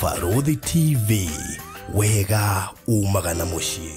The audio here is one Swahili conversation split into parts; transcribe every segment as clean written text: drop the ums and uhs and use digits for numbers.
Farodhi TV, wega umagana mushie.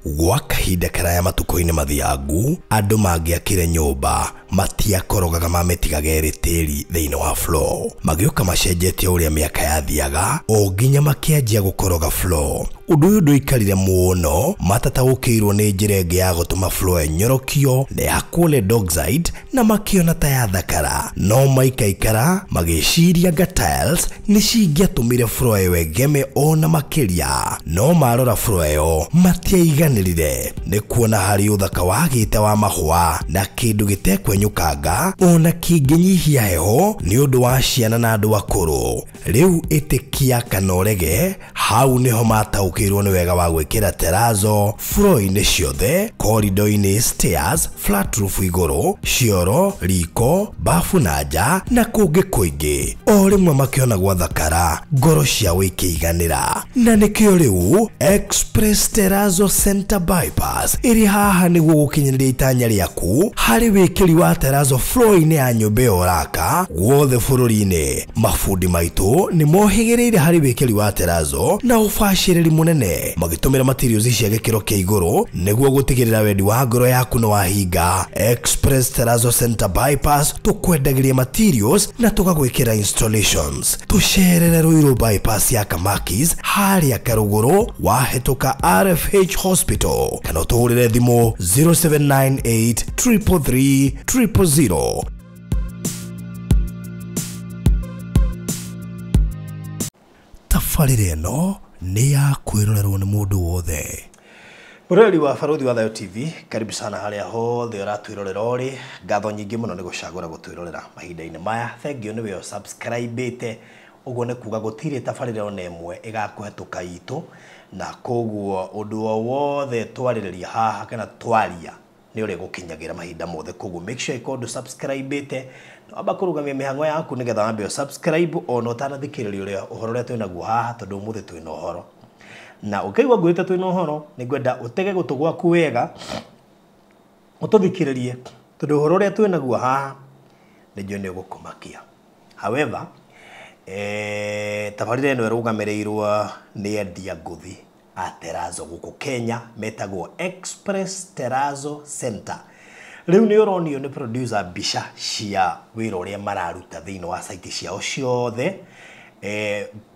Gwa kahinda karaya matuko-ini mathiangu, andu mangiakire nyumba matiakorogaga mametigaga eritiri thiini wa floor. Magioka macenjetie uria miaka yathiaga, o nginya makianjia gukoroga floor. Undu uyu nduikarire muno, matataũkĩirwo nĩ njĩra ĩngĩ ya gũtũma floor enyorokio na ya kũle Dockside na makiona ta ya thakara. No maikaikara magĩciria anga tiles nĩ cingĩatũmire floor ĩyo ĩgeme ona makĩria. No marora floor ĩyo matiaiganĩrire, nĩ kuona harĩ ũthaka wagĩte wa mahũa na kĩndũ gĩtekwenyũkanga ona kĩngĩnyihia heho nĩ ũndũ wa ciana na andũ akũrũ. Rĩu ĩtĩkia kana ũrege, hau nĩho mataũkĩirwo nĩ wega wa gwĩkĩra terrazzo floor-inĩ ciothe, corridor-inĩ, stairs, flat roof igũrũ, cioro, riko, bafu na nja na kũngĩ kũingĩ. O rĩmwe makĩona gwathakara, ngoro ciao ikĩiganĩra. Na nĩkĩo rĩu Express Terrazzo Center Bypass ĩrĩ haha nĩguo gũkinyĩrĩria itanya rĩaku harĩ wĩkĩri wa terrazzo floor-inĩ ya nyũmba ĩyo ũraka guothe bũrũri-inĩ. Mafundi maitũ nĩ mohĩgĩrĩire harĩ wĩkĩri wa terrazzo na ũbacĩrĩri mũnene, magĩtũmĩra materials cia gĩkĩro kĩa igũrũ nĩguo gũtigĩrĩra wendi wa ngoro yaku nĩ wahinga. Express Terrazzo Center Bypass tũkwendagĩria materials na tũgagwĩkĩra installations. Tũcerere Ruiru bypass ya Kamakis harĩa Karũgũrũ wahĩtũka RFH Hospital, kana ũtũhũrĩre thimũ 0798 333 000. Tabarĩra ĩno nĩ ya kwĩrorerwo nĩ mũndũ wothe. Mũrori wa Farodhi wa Thayo TV, karibu sana harĩa hothe ũratwĩrorera ũrĩ. Ngatho nyingĩ mũno nĩ gũcagũra gũtwĩrorera mahinda-inĩ maya. Thengiũ nĩwe subscribe-ĩte, ũguo nĩ kuga gũtirĩ tabarĩra ona ĩmwe ĩgakũhetũka itũ, na koguo ũndũ o wothe twarĩrĩria haha kana twaria nĩ ũrĩa gũkinyagĩra mahinda mothe. Koguo make sure ĩkorwo subscribe-ĩte, amba kũrũgamia mĩhang'o yaku nĩgetha wambe subscribe ona ũtanathikĩrĩria ũrĩa ũhoro ũrĩa twĩnaguo haha, tondũ ũmũthĩ twĩna ũhoro. Na ũkaigua ngwĩte twĩna ũhoro, nĩngwenda ũtege gũtũ gwaku wega ũtũthikĩrĩrie, tondũ ũhoro ũrĩa twĩnaguo haha nĩnjũĩ nĩ ũgũkũmakia. However, tabarĩra ĩno ĩrũgamĩrĩirwo nĩ endia ngũthi a terrazzo gũkũ Kenya, metagwo Express Terrazzo Center. Rĩu nĩ ũronio nĩ producer mbica cia wĩra ũrĩa mararuta thĩinĩ wa site ciao ciothe.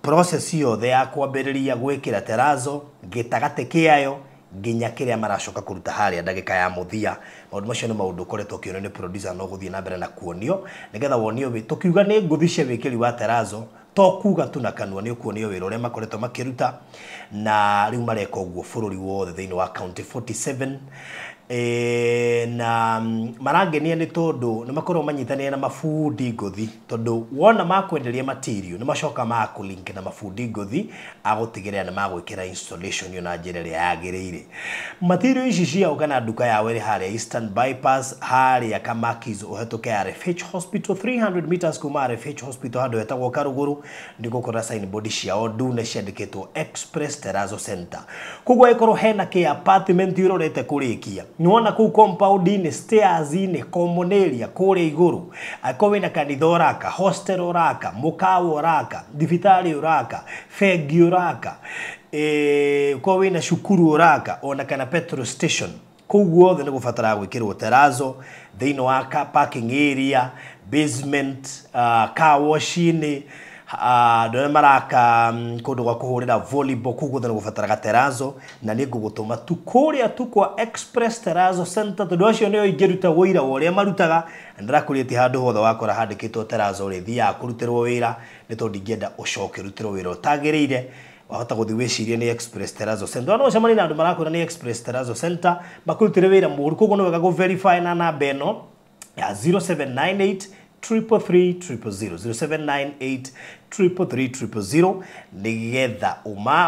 Process yothe ya kwambĩrĩria gwĩkĩra terrazzo, gĩtagatĩ kĩayo nginya kĩrĩa maracoka kũruta harĩa ndagĩka ya mũthia. Maũndũ macio nĩ maũndũ ũkoretwo ũkĩonio nĩ producer no gũthiĩ na mbere na kuonio, nĩgetha wonio tũkiuga nĩ ngũthi cia wĩkĩri wa terrazzo, to kuga tu na kanua nĩ ũkuonio wĩra ũrĩa makoretwo makĩruta, na rĩu mareka ũguo bũrũri wothe thĩinĩ wa county 47. Na marangenia nĩ tondũ nĩ makorwo manyitanĩire na mafundi ngũthi, tondũ wona makwenderia material nĩ macoka makũlink na mafundi ngũthi agũtigĩrĩra nĩ magwĩkĩra installation yo na njĩra ĩrĩa yagĩrĩire. Material ici ciao kana nduka yao ĩrĩ harĩa Eastern Bypass harĩa Kamakis ũhetũke RFH Hospital 300 meters kuma RFH Hospital handũ hetagwo Karũgũrũ, nĩ gũkora signboard ciao ndune ciandĩkĩtwo Express Terrazzo Center. Koguo ĩkorwo hena kĩ apartment ũrorete kũrĩkia, nĩwona kũu compound-inĩ, stairs-inĩ, common area kũrĩa igũrũ, akorwo wĩna kanitha ũraka, hostel ũraka, mũkawa ũraka, thibitarĩ ũraka, bengi ũraka, korwo wĩna cukuru ũraka, ona kana petrol station, kũu guothe nĩ gũbataraga gwĩkĩrwo terrazzo thĩinĩ wa parking area, basement, car wash-inĩ, ndone maraka kũndũ gwa kũhũrĩra volleyball, kũu guothe nĩ gũbataraga terrazzo. Na nĩ ngũgũtũma tu kũrĩa tu kwa Express Terrazzo Center, tondũ acio nĩo ingĩruta wĩra wa ũrĩa marutaga. Ndĩrakũria ti handũ hothe wakora handĩkĩtwo terrazzo ũrĩthiaga kũrutĩrwo wĩra, nĩ tondũ ingĩenda ũcoke ũrutĩrwo wĩra ũtagĩrĩire. Wahota gũthiĩ wĩcirie nĩ Express Terrazzo Center. No ũcemanie na andũ marakwĩra nĩ Express Terrazzo Center makũrutĩre wĩra mũũru, koguo nĩ wega gũ-verify na namba ĩno ya 0798 333 000, 0798 333 nĩgetha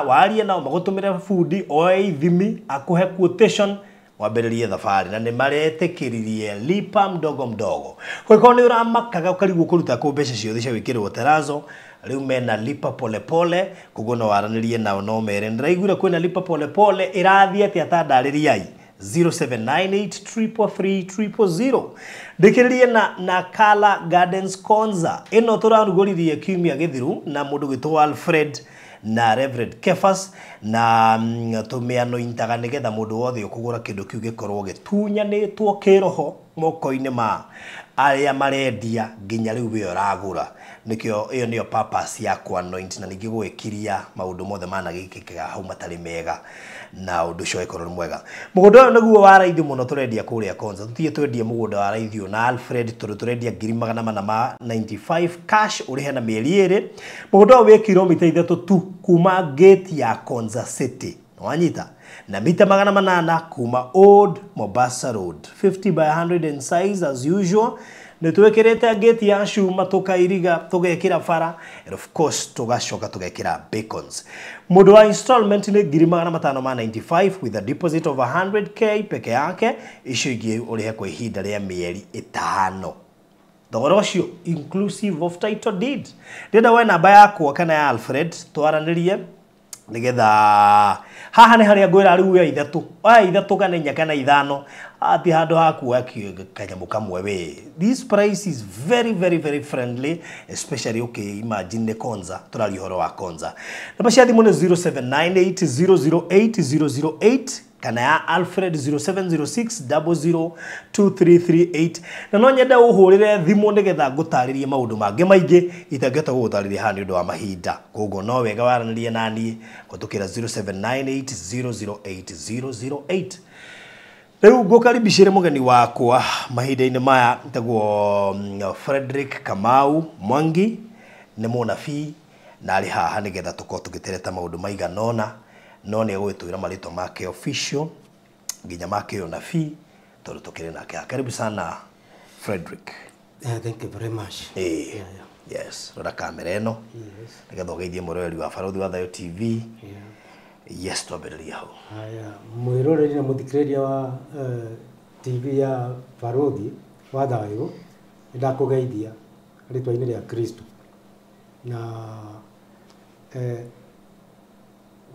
warie nao magũtũmĩre fundi oe ithimi akũhe quotation wambĩrĩrie thabarĩ, na nĩ maretĩkĩririe lipa mdogo mdogo. Kũngĩkorwo nĩ ũramakaga ũkarigwo kũruta kũ mbeca ciothe cia gwĩkĩrwo terrazzo, rĩu mena lipa pole pole, koguo no waranĩrie nao no mere ndĩraiguire kwĩna lipa pole pole ĩrathiĩ atĩa ta ndarĩriai 0798333000. Ndikiririe na Kala Gardens Konza ino turarugoririe kiumia githiru na mundu gitwa Alfred na Reverend Kefas na tumeano intaga nigetha mundu wothe ukugura kindu kiu gikorwo gitunyanitwo kiroho moko-ini ma aria marendia nginya riu we uragura nikio iyo niyo purpose ya ku anoint na ningi gwikiria maundu mothe managikikaga hau matari mega na undu cio ikorwo mwega mugunda uyu niguo wa raithi muno turendia kuria Konza tutie twendie mugunda wa raithi na Alfred turendia 495 cash uri hena mieri iri mugunda uyu wi kilomita 3 tu kuma gate ya Konza City wanyita na mita 800 kuma Old Mombasa Road 50 by 100 in size as usual nitwekirete gate ya shuma tukairiga tugekira fara and of course tugacoka tugekira bacons mundu wa installment ni 595 with a deposit of 100k peke yake icio ingi urihe kwa ihinda ria mieri 5 thogora ucio inclusive of title deed ndenda we namba yakwa kana ya Alfred twaranirie nigetha haha ni haria ngwira riu ya ithatu kana inya kana ithano ati handu haku akanyamu kamwe we this price is very friendly especially okay imagine Konza turari horo wa Konza namba cia thimu ni 0798008008 kana ya Alfred 0706002338 na no nyenda uhurire thimu nigetha ngutaririe maundu mangi maingi itangeta gutariria hani undu wa mahinda koguo no wega waranirie nani kutukira 0798008008 riu ngukaribicire mugeni wakwa mahinda-ini maya ntagwo Frederick Kamau Mwangi ni munabii na ari haha nigetha tuko tugitereta maundu maiganona no ni gwitwira marito make official nginya make yo nabii tondu tukire nake karibu sana Frederick. Thank you very much. Yes rora kamera eno nigetha ugeithie murori wa Barothi wa Thayo TV. Yes twambiriria hau mwiroreri na muthikiriria wa TV ya Barothi wa Thayo ndakugeithia ritwa-ini ria Kristo na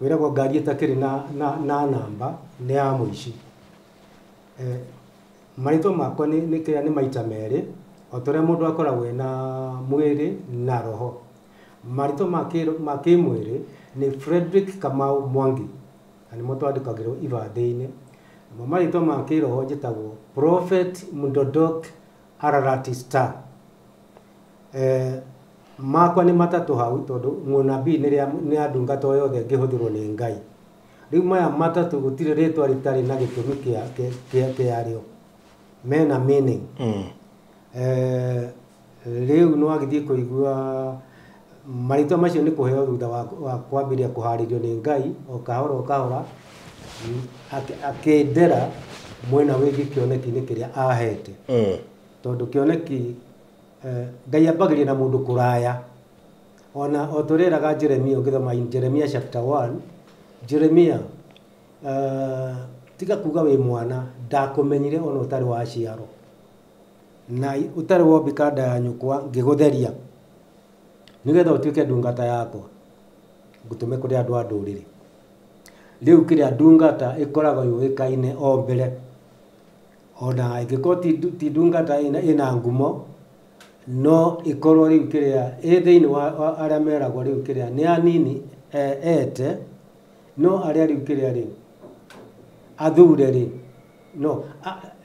wiragwo ngari itakiri na namba ni ya muici marito makwa ni kia ni maita meri otore mundu akoragwo na mwiri na roho marito make mwiri ni Frederick Kamau Mwangi ani mutu andikagirwo ibande-ini marito make roho njitagwo Prophet Mundodok Ararati Star makwa ni matatu hau tondu munabii ni andungata yothe ngihuthirwo ni Ngai riu maya matatu gutire ritwa ritari na gitumi kia ario mena meaning riu no agithie kuigua marito macio ni kuheo thutha wa kwambiria kuharirio ni Ngai o kahora akendera mwena wigi kioneki-ini kiria ahete tondu kioneki Ngai ambagiria na mundu kuraya ona oturiraga Jeremia ngithoma Jeremia chapter 1 Jeremia tiga kuga we mwana ndakumenyire ona utari wa ciaro na utari wo bikada ya nyukwa ngigutheria nigetha utuike ndungata yakwa ngutume kuri andu a nduriri riu kiria ndungata ikoragwo yuikaine o mbere ona ingiko ti ndungata ina ngumo no ikorwo riu kiria thiini wa aria meragwo riu kiria ni anini ete no aria riu kiria ri athure ri no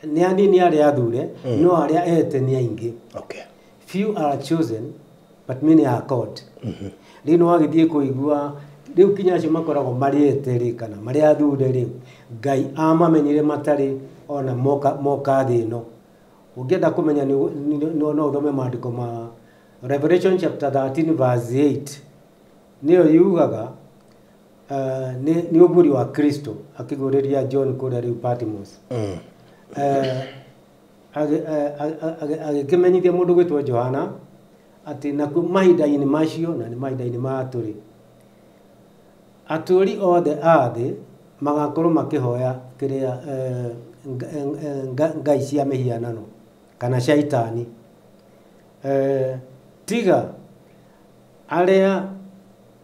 ni anini aria athure no aria ete ni aingi few are chosen but many are called riu no agithie kuigua riu kinya acio makoragwo mari ete ri kana mari athure ri Ngai amamenyire matari ona moka thi no ugienda kumenya no uthome maandiko ma Revelation chapter 13 verse 8 niyo yugaga ni uburi wa Kristo akiguriria John kule riu Patmos agikimenyithia mundu gwitwo Johana ati na mahinda-ini macio na ni mahinda-ini ma aturi othe athi magakorwo makihoya kiria ngai cia mihianano kana shaitani tiga aria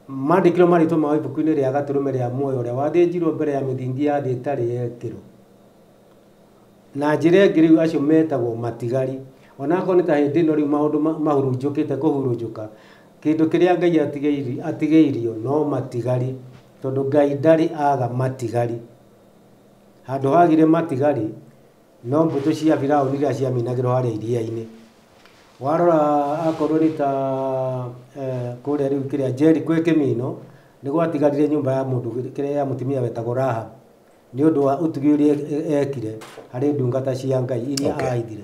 mandikiro marito ma ibuku-ini ria gaturume ria muoyo ria wathinjirwo mbere ya mithingi ya thi itari yekirwo na njire ngiri acio metagwo matigari onako ni ta hindi no riu maundu mahurunjukite kuhurunjuka kindu kiria Ngai atigeirio no matigari tondu Ngai ndari aga matigari handu hagire matigari no mbuto cia Firauni iria ciaminagirwo haria iria-ini warora akorwo ni ta kuria riu kiria Jericho ikimino ni gwatigarire nyumba ya mundu kiria ya mutimia wetagwo Rahab ni undu wa utugi uria ekire hari ndungata cia Ngai iria aithire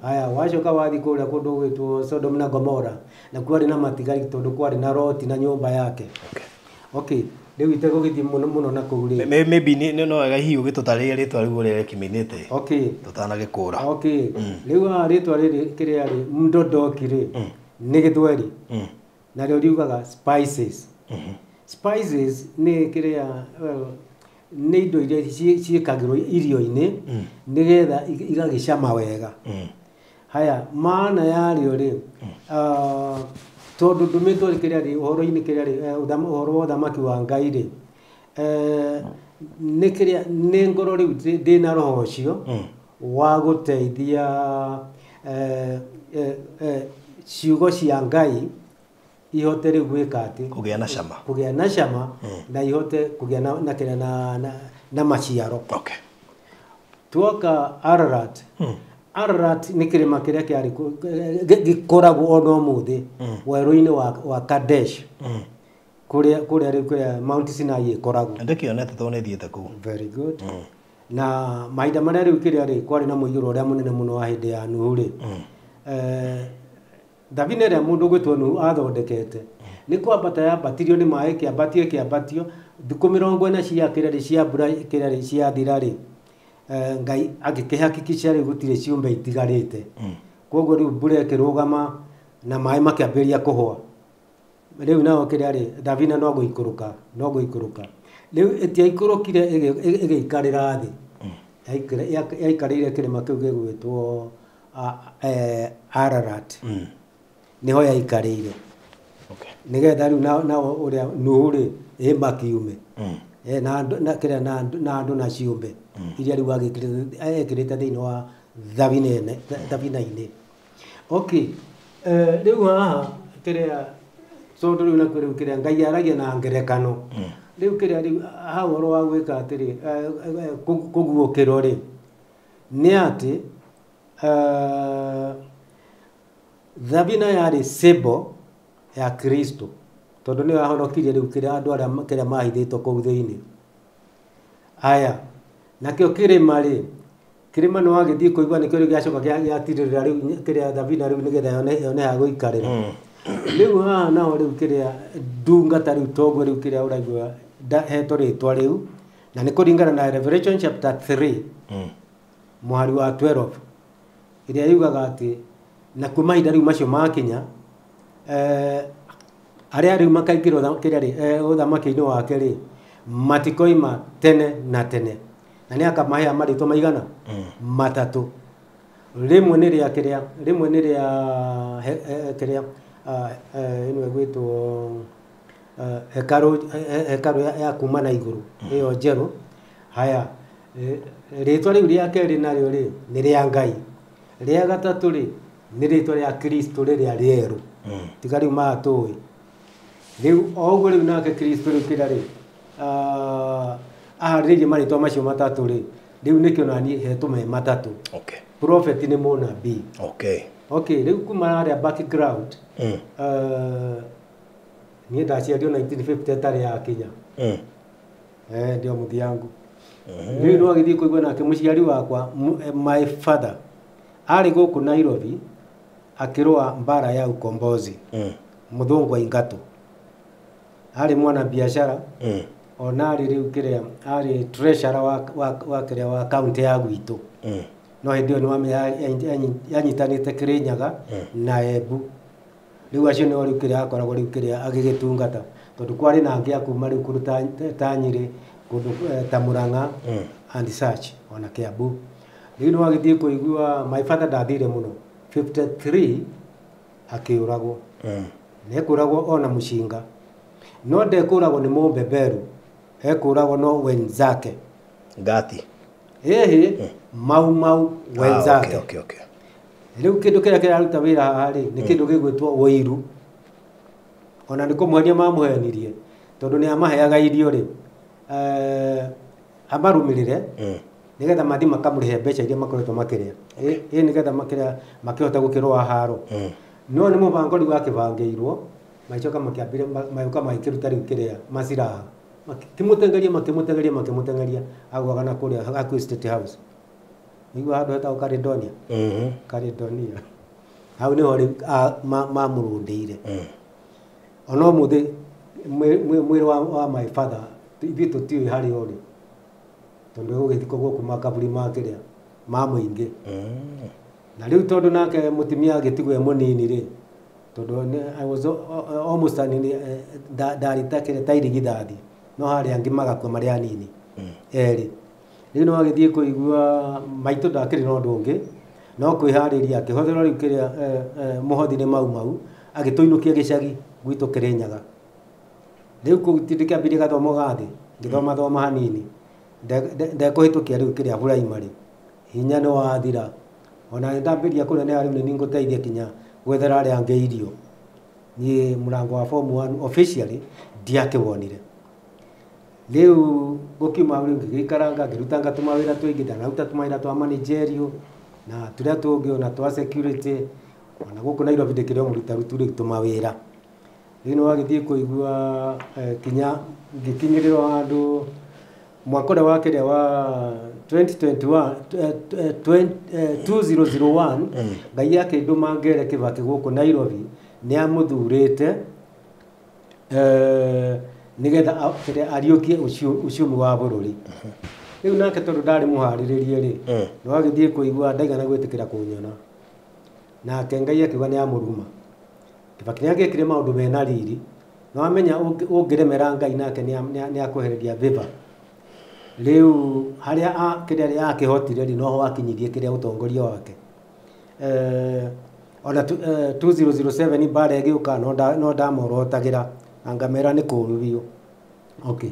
aya wacoka wathi kuria kundu gwitwo Sodom na Gomora na kwari na matigari tondu kwari na Lot na nyumba yake okay riu itego githi muno na kuguri maybe no wega hiu gitutarire ritwa riu rire kiminite okay tutanagikura okay riu ritwa riri kiria ri mndodokire ni githweri na rio riugaga spices spices ni kiria ni indo iria ciikagirwo irio-ini nigetha igagicama wega haya maana yario ri tondu ndumitwo kiria ri uhoro-ini kiria ri uhoro wa uthamaki wa Ngai ri ni kiria ni ngoro riu ndina roho ucio wa guteithia ciugo cia Ngai ihote riu gwika ati kugia na cama na ihote kugia na kiria na maciaro okay tuoka Ararat ni kirima kiria kiari gikoragwo ono muthi weru-ini wa Kadesh kuria riu kuria Mount Sinai ikoragwo ndikionete to ne thiete ku very good na mahinda maria riu kiria ri kwari na muiguro uria munene muno wa hindi ya Nuhu ri Davina ria mundu gwitwo Nuhu athondekete ni kwambata yambatirio ni mai kiambatio thiku 40 cia kiria ri cia mbura kiria ri cia thira ri Ngai agikihakikisha ri gutire ciumbe itigarite koguo riu mbura ikirugama na mai makiambiria kuhwa riu nao kiria ri Davina no guikuruka riu itiaikurukire igiikarira thi yaikarire kirima kiu gigwitwo Ararat niho yaikarire okay nigetha riu na uria Nuhu ri makiume na kiria na andu na ciumbe iria riu agikirite thiini wa Davina-ini okay riu haha kiria tondu riu nakuo riu kiria Ngai aragia na ngerekano riu kiria riu hau horo wa gwika atiri kuguukirwo ri ni ati Davina yari sebo ya Kristo tondu ni ahonokirie riu kiria andu aria kiria mahithitwo kuu thiini aya nakio kirima no agithii kuigua nikio riu giacoka giatirira riu kiria Davina riu nigetha yone ha guikarira riu haha nao riu kiria ndungata riu toguo riu kiria uraigua hetwo ritwa riu na ni kuringana na Revelation chapter 3 muhari wa 12 iria yugaga ati na kuma ihinda riu macio makinya aria riu makaingirwo kiria ri uthamaki-ini wake ri matikoima tene na tene na ni akamahe maritwa maigana matatu rimwe ni ria kiria ino gwitwo hekaru ya kuma na iguru iyo njeru haya ritwa riu ria keri nario ri ni ria Ngai ria gatatu ri ni ritwa ria Kristo riria rieru tiga riu matui riu oguo riu nake Kristo riu kiria ri aharirie maritwa macio matatu ri riu nikio nani hetume matatu okay prophet ni munabii okay riu kuma aria background ni ndaciario 1950 tari ya Kenya ndio muthiangu riu no agithii kuigua nake muciari wakwa my father ari guku Nairobi akirua mbara ya ukombozi muthungu wa Ingatu ari mwana biashara ona riu kiria ari treasurer wa kiria wa county ya Gwitu no hindio ni wamenya yanyitanite Kirinyaga na Embu riu acio ni riu kiria akoragwo riu kiria agigitungata tondu kwari na angi akuma riu kuruta Tanyiri kundu ta Murang'a and such ona Kiambu riu no agithii kuigua my father ndathire muno 53 akiuragwo nekuragwo ona mushinga no ndekuragwo ni mumbeberu ekuragwo no wenzake ngati mau wenzake okay riu kindu kiria kiraruta wira haha ri ni kindu gigwitwo Woiru ona nĩ kũmũhenia mamũhenirie tondũ nĩ amaheaga irio rĩ amarũmĩrĩre nigetha mathi makamũrĩhe mbeca iria makoretwo makĩrĩa nigetha makĩhota gũkĩrũa haro no nĩ mũbango rĩu wakĩbangĩirwo macoka makĩambire mayoka makĩruta rĩu kĩrĩa maciraha makĩmũtengeria agwaga na kũrĩa hakuhĩ State House nĩguo handũ hetagwo Caledonia hau nĩho rĩu mamũrũndĩire ona ũmũthĩ mwĩrĩ wa my father ithuĩ tũtiũĩ harĩa ũrĩ tondũ ũgĩthikwo gũkũ makaburi makĩrĩa ma mũingĩ na rĩu tondũ nake mũtumia agĩtigwo e mũnini rĩ tondũ I was almost ndarita kĩrĩa ta irigithathi no harĩa angĩ magakua marĩ anini erĩ rĩu no agĩthiĩ kũigua maitũ ndakĩrĩ na ũndũ ũngĩ no kwĩharĩria akĩhũthĩra rĩu kĩrĩa mũhothi-inĩ mau agĩtũinũkia gĩcagi gwitũ Kĩrĩnyaga rĩu gũtindĩkĩambirie gathomo gathĩ ngĩthoma hanini ndekũhĩtũkia rĩu kĩrĩa primary hinya nĩ wathira ona ndambĩria kũneneha rĩu nĩ ngũteithia kinya gwethera arĩa angĩ irio niĩ mũrango wa form 1 officially ndiakĩwonire rĩu gũkiuma rĩu ngĩgĩikaranga ngĩrutanga tũmawĩra tũingĩ ndanaruta tũmawĩra twa managerial na tũrĩa tũngĩ ona twa security ona gũkũ Nairobi ndĩkĩrĩ o mũrutarutu rĩu tũmawĩra rĩu nĩ wagĩthiĩ kũigua kinya ngĩkinyĩrĩrwo handũ mwaka ũrĩa wa kĩrĩa wa 2001 ngai akĩndũma ngere Kĩbakĩ gũkũ Nairobi nĩ amũthurĩte nigetha ariũkie ũciumi wa bũrũri rĩu nake tondũ ndarĩ mũharĩrĩrie rĩ nĩ wagĩthiĩ kũigua ndaigana gwĩtĩkĩra kũnyona nake ngai akiuga nĩ amũruma Kĩbakĩ nĩ agĩkire maũndũ mena riri no amenya ũngĩremera ngai nake nĩ akwehereria favor rĩu harĩa kĩrĩa akĩhotire rĩ noho akinyirie kĩrĩa ũtongoria wake ona 2007 mbara ĩgĩũka no ndamorotagĩra na ngamera nĩ kũũru biũ okay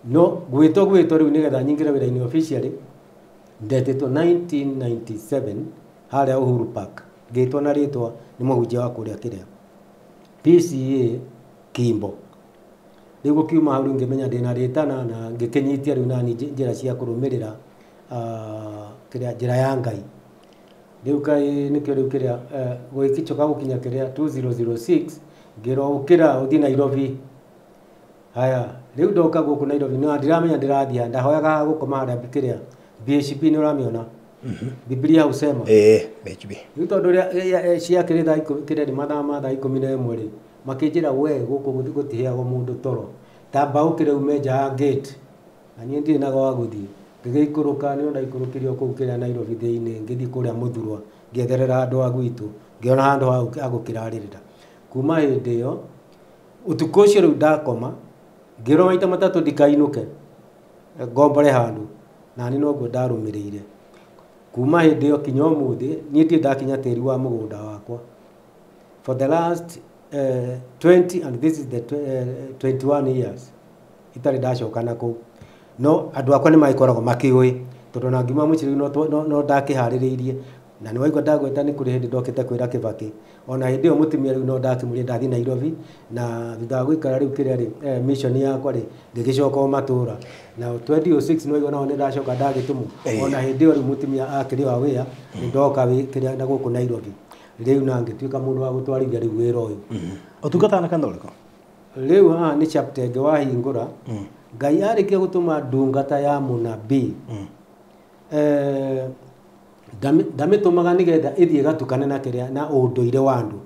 no gwĩtwo rĩu nĩgetha nyingĩre wĩra-inĩ officially ndetĩtwo 1997 harĩa Uhuru Park ngĩtwo na rĩtwa nĩ mũhunjia wa kũrĩa kĩrĩa PCA Kimbo rĩu gũkiuma hau ngĩmenya ndĩna rĩtana na ngĩkĩnyitia rĩu nani njĩra cia kũrũmĩrĩra kĩrĩa njĩra ya Ngai rĩu kaĩ nĩkĩo rĩu kĩrĩa gũgĩcoka gũkinya kĩrĩa 2006 ngĩrokĩra ũthiĩ Nairobi haya rĩu ndoka gũkũ Nairobi no ndiramenya ndĩrathiĩ ndahoyaga gũkoma harĩa kĩrĩa BHP nĩ ũramĩona Biblia husema BHP rĩu tondũ ciakĩrĩ thaa kĩrĩa mathaa ma thaa 11 rĩ makĩnjĩra we gũkũ gũtiheagwo mũndũ toro tamba ũkĩre ume nja ya gate na niĩ ndirĩ na gwa gũthiĩ ngĩgĩikũrũka nĩ ndaikũrũkĩrio kũu kĩrĩa Nairobi thĩinĩ ngĩthiĩ kũrĩa Mũthurwa ngĩetherera andũ a gwitũ ngĩona handũ ha gũkĩrarĩrĩra kuma hĩndĩ ĩyo ũtukũ ũcio rĩu ndakoma ngĩrwo maita matatũ ndikainũke ngombore handũ na niĩ noguo ndarũmĩrĩire kuma hĩndĩ ĩyo kinya ũmũthĩ niĩ ndirĩ ndakinya tĩri wa mũgũnda wakwa for the last 20 and this is the 21 years itarĩ ndacoka na kũu no andũ akwa nĩ magĩkoragwo makĩũĩ tondũ na ngiuma mũciĩ no ndakĩharĩrĩirie na nĩ waigua ndagweta nĩ kũrĩ hĩndĩ ndokĩte kwĩra Kĩbakĩ ona hĩndĩ ĩyo mũtumia rĩu no ndakĩmũria ndathiĩ Nairobi na thutha wa gũikara rĩu kĩrĩa rĩ mission yakwa rĩ ngĩgĩcoka o matũũra na 2006 no igona nĩ ndacoka ndagĩtũmwo ona hĩndĩ ĩyo rĩu mũtumia akĩrĩ wa wĩra nĩ ndoka kĩrĩa na gũkũ Nairobi rĩu na ngĩtuĩka mũndũ wa gũtwarithia rĩu wĩra ũyũ ũtungata na kandu ũrĩkũ rĩu haha nĩ chapter ĩngĩ wahingũra Ngai arĩkia gũtũma ndungata ya mũnabii ndamĩtũmaga nĩgetha ĩthiĩ gatukane na kĩrĩa na ũndũire wa andũ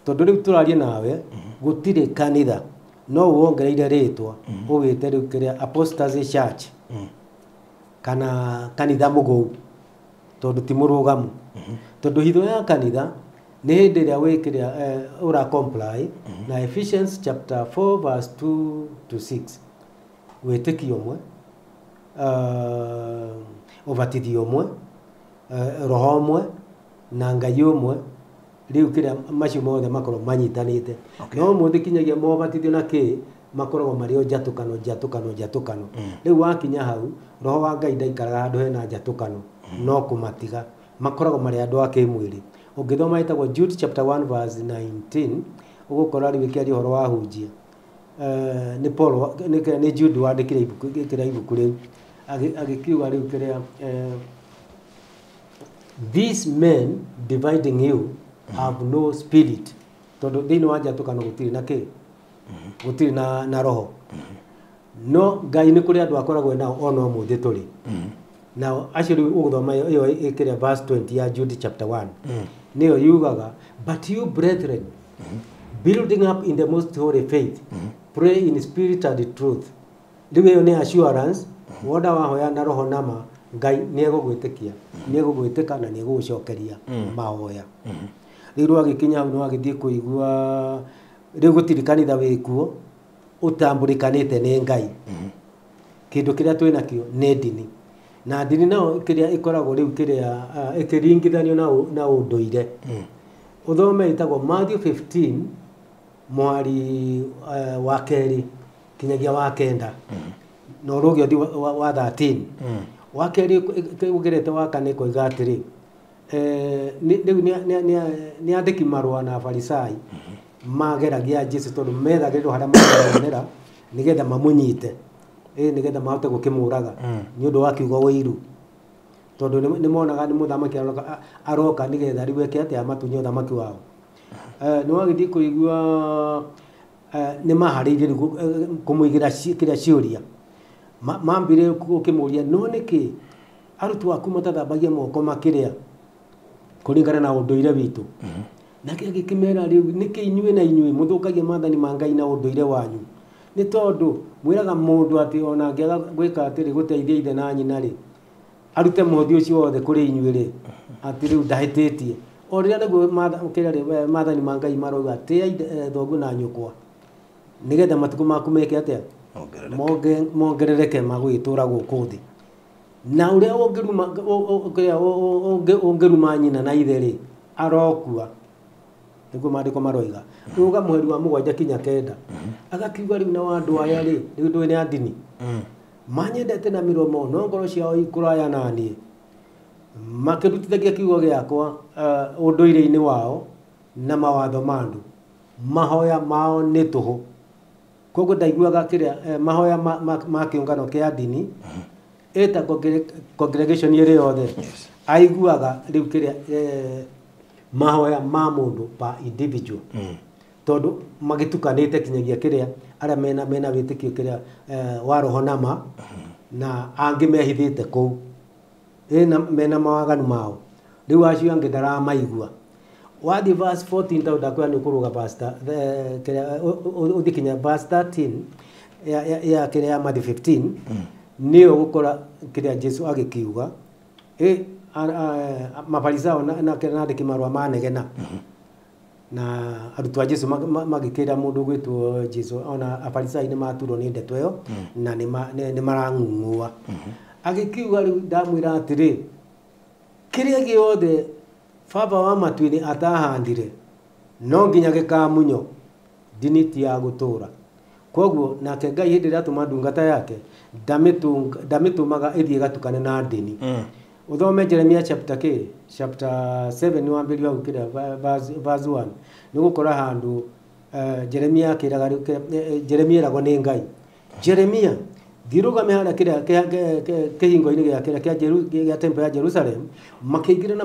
tondũ rĩu tũrarie nawe gũtirĩ kanitha no wongereire rĩtwa ũgĩte rĩu kĩrĩa Apostasy Church kana kanitha mũgũu tondũ ti mũrũgamu tondũ hitho ya kanitha nĩ hĩndĩ ĩrĩa wĩkĩrĩa ũra comply na Ephesians chapter 4 verse 2 to 6 wĩtĩkio ũmwe ũbatithio ũmwe roho ũmwe na Ngai ũmwe rĩu kĩrĩa macio mothe makorwo manyitanĩte no mũthĩ kinyagia mobatithio na kĩ makoragwo marĩ o njatũkano rĩu wakinya hau roho wa Ngai ndaikaraga handũ hena njatũkano no kũmatiga makoragwo marĩ andũ a kĩmwĩrĩ ũngĩthoma ĩtagwo Jude chapter 1 verse 19 ugukora riu kiari horo wa hunjia ni Paul ni Jude wandikire ibuku riu agikiuga riu kiria these men dividing you have no spirit tondu thiini wa njatukano gutiri na ki gutiri na roho no Ngai ni kuri andu akoragwo nao ona umuthi turi now actually uguthoma iyo ikiria verse 20 ya Jude chapter 1 niyo yugaga but you brethren building up in the most holy faith pray in spirit and truth riu ni assurance woda wahoya na roho nama Ngai ni egugwitikia ni egugwitika na ni egugucokeria mahoya riu agikinya hau no agithii kuigua riu gutiri kanitha wikuo utamburikanite ni Ngai kindu kiria twina kio ni ndini na ndini nao kiria ikoragwo riu kiria ikiringithanio na unduire uthome itagwo Matthew 15 mwari wa keri kinyagia wa kenda no rugio ndi wa 13 wa keri ugirete wa kane koiga atiri ni andiki marwa na farisai mageragia Jesu tondu methagirwo haria maronera nigetha mamunyite nigetha mahote gukimuraga ni undu wa kiugo wiru tondu ni monaga ni muthamaki aroka nigetha riu eke atia matunye uthamaki wao ni wagithii kuigua ni mahariire kumuigira kiria ciuria mambire gukimuria no niki arutwo aku matathambagia moko makiria kuringana na unduire witu nake agikimera riu niki inyue na inyue muthukagia mathani ma Ngai na unduire wanyu ni tondu mwiraga mundu ati ona angiaga gwika atiri guteithia ithe na nyina ri arute mothi ucio wothe kuri inyue ri ati riu ndahititie o riria niguo mathani ma Ngai marauga tia thoguo na nyukwa nigetha matuku maku meke atia mongerereke magwitura guku thi na uria ungiruma nyina na ithe ri arokua niguo maandiko maroiga ruga mweri wa 7 kinya 9 agakiuga riu na andu aya ri riu ndwini andini manyendete na miromo no ngoro ciao ikuraya nani makirutithagia kiugo giakwa unduire-ini wao na mawatho mandu mahoya mao ni tuhu koguo ndaiguaga kiria mahoya ma kiungano kia ndini eta congregation iri yothe aiguaga riu kiria mahoya ma mundu pa individual tondu magitukanite kinyagia kiria aria mena witikio kiria wa roho nama na angi mehithite kou mena mawaganu mao riu acio angi ndaramaigua wathi verse 14 tauda kwa ni kuruga pastor kiria uthikinya verse 13 ya kiria Matthew 15 niyo gukora kiria Jesu agikiuga mafarisao na andiki marwa manegena na arutwo a Jesu magikira mundu gwitwo Jesu ona afarisai ni maturo ni ndeto iyo na ni marang'ung'ua agikiuga riu ndamwira atiri kiria giothe baba wa matwini atahandire no nginya gikamunyo ndini ti ya gutura koguo nake Ngai hindi ria atuma ndungata yake ndamitumaga ithie gatukane na ndini uthome Jeremia chapter 7 ni wambiria gukira verse 1 ni gukora handu Jeremia akiraga Jeremia rago ni Ngai Jeremia thirugame hara kiria kihingo-ini gia temple ya Jerusalem makiingira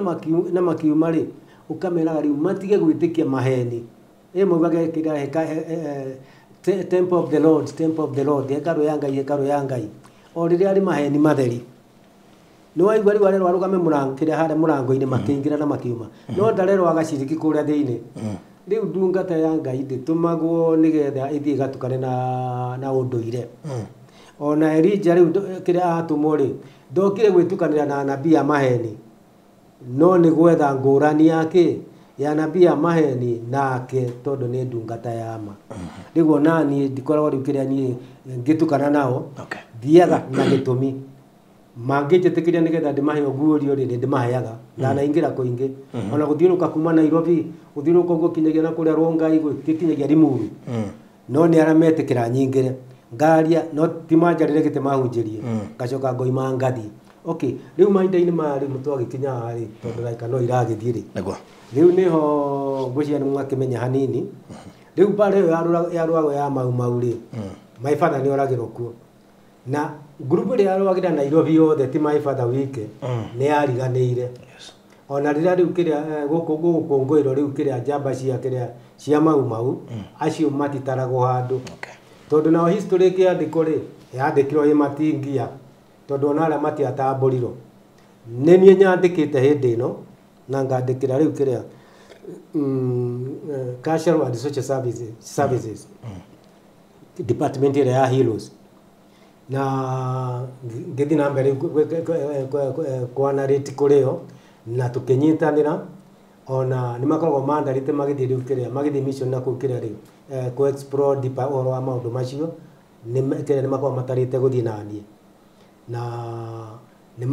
na makiuma ri ukameraga riu matige gwitikia maheni maugaga kiria temple of the Lord hekalu ya Ngai o riria ari maheni matheri ni waigua riu arerwo arugame murango kiria hara murango-ini makiingira na makiuma no ndarerwo agaciriki kuria thiini riu ndungata ya Ngai nditumagwo nigetha ithie gatukane na unduire ona Elijah riu kiria atumwo ri ndokire gwitukanira na nabii a maheni no ni gwetha ngurani yake ya nabii a maheni nake tondu ni ndungata ya ma riu nani ndikoragwo riu kiria ni ngitukana nao thiaga na gitumi mangijitikiria nigetha ndimahe oguorio ri ndimaheaga ndanaingira kuingi ona guthiuruka kuma Nairobi guthiuruka uguo kinyagia na kuria Rongai gikinyagia Limuru no ni arametikira nyingire ngaria no timanjarire gite mahunjirie gacoka ngoima ngathi okay riu mainda-ini mari mutu agikinya ari tondu raika no iragithie ri riu niho ngwiciria ni mwakimenya hanini riu mbara ĩyo yarũagwo ya mau rĩ my father nĩ oragĩrwo kuo na group ĩrĩa yarũagĩra Nairobi yothe ti my father wike nĩ yariganĩire ona rĩrĩa rĩu kĩrĩa gũkũngũĩrwo rĩu kĩrĩa njamba cia mau acio matitaragwo handũ tondũ nao history ĩkĩandĩkwo rĩ yandĩkirwo ĩ matingia tondũ ona arĩa matiatambũrirwo nĩ niĩ nyandĩkĩte hĩndĩ ĩno na ngandĩkĩra rĩu kĩrĩa Cultural and Social Services department ĩrĩa ya Heroes na ngĩthiĩ na mbere kwanarĩti kũrĩo na tũkĩnyitanĩra ona nĩ makoragwo mandarĩte magĩthiĩ rĩu kĩrĩa magĩthiĩ mission na kũu kĩrĩa rĩu kũ explore deeper ũhoro wa maũndũ macio nĩ makoragwo matarĩte gũthiĩ na niĩ na nĩ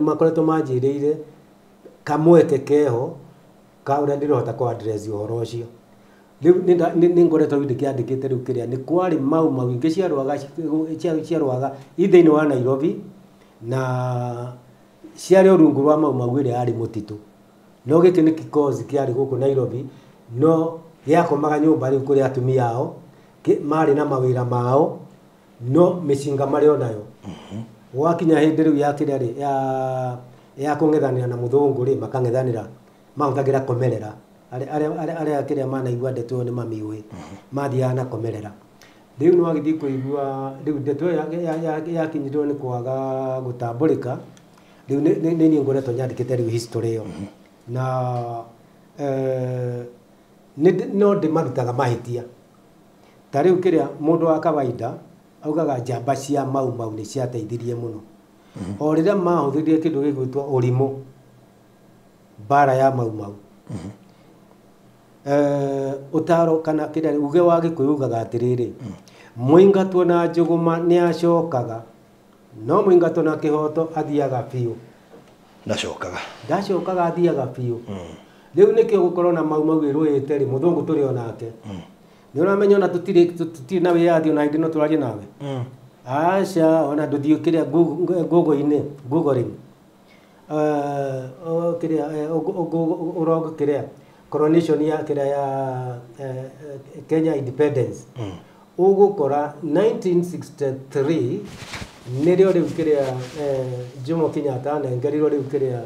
makoretwo manjĩrĩire kamweke keho ka ũrĩa ndĩrahota kũ address ũhoro ũcio rĩu nĩ ngoretwo rĩu ndĩkĩandĩkĩte rĩu kĩrĩa nĩ kwarĩ mau ingĩ ciarũaga thĩinĩ wa Nairobi na ciarĩ rungu rwa mau ĩrĩa yarĩ mũtitũ no gĩkĩ nĩ kikozi kĩarĩ gũkũ Nairobi no gĩakomaga nyũmba rĩu kũrĩ atumia ao marĩ na mawĩra mao no mĩcinga marĩ onayo gwakinya hĩndĩ rĩu ya kĩrĩa rĩ ya kũng'ethanĩra na mũthũngũ rĩ makang'ethanĩra mahũthagĩra komerera arĩa kĩrĩa manaigua ndeto nĩ mamiũĩ mathiaga na komerera rĩu nĩ wagĩthiĩ kũigua rĩu ndeto yakinyirwo nĩ kwaga gũtambũrĩka rĩu nĩ niĩ ngoretwo nyandĩkĩte rĩu history ĩyo na no ndĩmarutaga mahĩtia ta rĩu kĩrĩa mũndũ wa kawaida augaga njamba cia mau nĩ ciateithirie mũno o rĩrĩa mahũthĩrire kĩndũ gĩgwĩtwo ũrimũ mbara ya mau ũtaro kana kĩrĩa uge wa Gĩkũyũ ugaga atĩrĩrĩ mũingatwo na Njũgũma nĩ acokaga no mũingatwo na Kĩhoto athiaga biũ ndacokaga athiaga biũ rĩu nĩkĩo gũkorwo na mau ĩrũĩte rĩ mũthũngũ tũrĩ onake nĩ ũramenya ona tũtirĩ na wĩyathi ona hĩndĩ no tũrarie nawe aca ona ndũthiĩ kĩrĩa googling kĩrĩa ũrog kĩrĩa coronation ya kĩrĩa ya Kenya independence ũgũkora 1963 nĩrĩo rĩu kĩrĩa Jomo Kenyatta nengerirwo rĩu kĩrĩa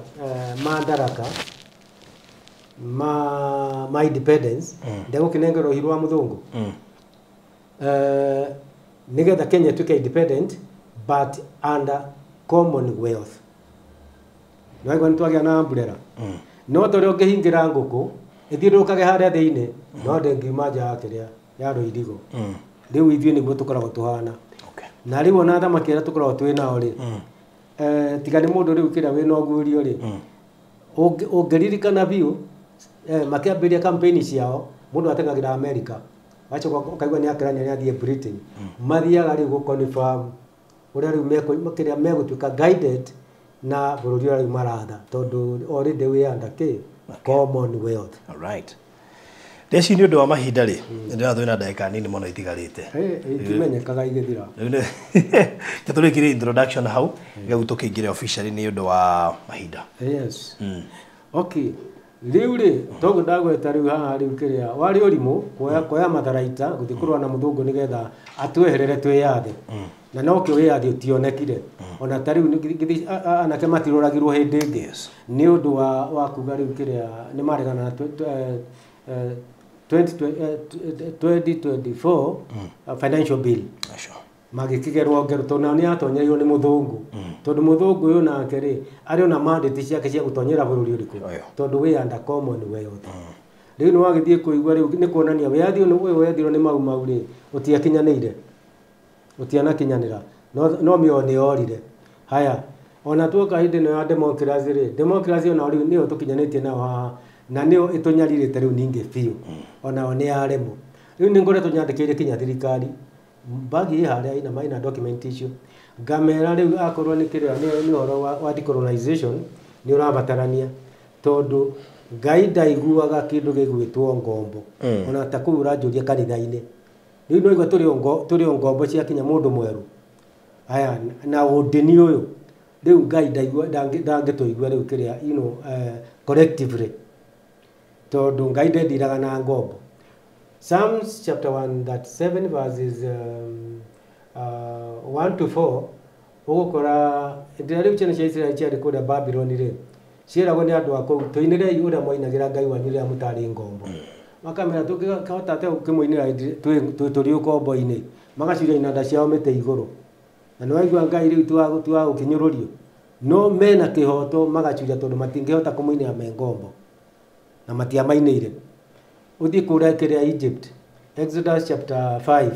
Madaraka ma independence ndegũkĩnengerwo hiru wa mũthũngũ nĩgetha Kenya ĩtuĩke independent but under Commonwealth naigua nĩ twagĩa na umbrella no tũrĩa ũngĩhingĩra ngũkũ ĩthiũrũrũkage harĩa thĩinĩ no ndĩngiuma nja ya kĩrĩa ya rũirigo rĩu ithuĩ nĩguo tũkoragwo tũhana na rĩu ona thamaki ĩrĩa tũkoragwo twĩ nao rĩ tiga nĩ mũndũ rĩu kĩrĩa wĩna ũguũrio rĩ ũngĩririkana biũ makĩambĩrĩria kampeni ciao mũndũ ateng'agĩra America wacoka ũkaigua nĩ akĩrania nĩ athiĩ Britain mathiaga rĩu gũconfirm ũrĩa rĩu megũtuĩka guided na bũrũri ũrĩa rĩu maratha tondũ already we under Commonwealth. Alright. Reci nĩ ũndũ wa mahinda rĩ ndĩrathiĩ na ndagĩka nini mũno itigarĩte itimenyekaga igĩthira tũtũrĩkire introduction hau rĩu tũkĩingĩre officially nĩ ũndũ wa mahinda. Yes. Okay. Rĩu rĩ toguo ndagweta rĩu haha rĩu kĩrĩa warĩ ũrimũ kuoya matharaita gũthiĩ kũrũa na mũthũngũ nĩgetha atweherere twĩyathe na no kĩo wĩyathi ũtionekire ona ta rĩu anake matiroragirwo hĩndĩ ĩngĩ nĩ ũndũ wa kuga rĩu kĩrĩa nĩ maregana na 2024 financial bill magĩkĩgerwo ngero tondũ nao nĩ atonyereirwo nĩ mũthũngũ tondũ mũthũngũ ũyũ nake rĩ arĩ ona mandate ciake cia gũtonyera bũrũri ũrĩkũ tondũ wĩ under Commonwealth rĩu nĩ wagĩthiĩ kũigua rĩu nĩ kuonania wĩyathi ũyũ wethirwo nĩ mau rĩ ũtiakinyanĩire ũtianakinyanĩra no mĩo nĩ yorire haya ona tuoka hĩndĩ ĩno ya democracy rĩ democracy ona rĩu nĩyo tũkinyanĩtie nayo haha na nĩyo ĩtũnyarirĩte rĩu ningĩ biũ onao nĩ yaremwo rĩu nĩ ngoretwo nyandĩkĩire kinya thirikari mbagi harĩa ina document icio ngamera rĩu akorwo nĩ kĩrĩa nĩ ũhoro wa decolonization nĩ ũrabatarania tondũ Ngai ndaiguaga kĩndũ gĩgwĩtwo ngombo ona ta kũu ũranjũria kanitha-inĩ rĩu no igua tũrĩ o ngombo ciakinya mũndũ mwerũ aya na ũndĩni ũyũ rĩu Ngai ndangĩtũigua rĩu kĩrĩa collectively tondũ Ngai ndendiraga na ngombo Psalms chapter 137 verses 1 to 4 ugukora ndiri cyane cya Israel cyari kuri Babylon ri ciera ni andu ako toinire yura moinagira ngai wanyu ria mutari ngombo makamera tukahota te ukimoinira turi ukombo-ini magaciria inanda ciao mete iguru na no aigua ngai riu tuwa ukinyururio no mena kihoto magaciria tondu matingihota kumuinira me ngombo na matiamainire uthi kura kiria Egypt Exodus chapter 5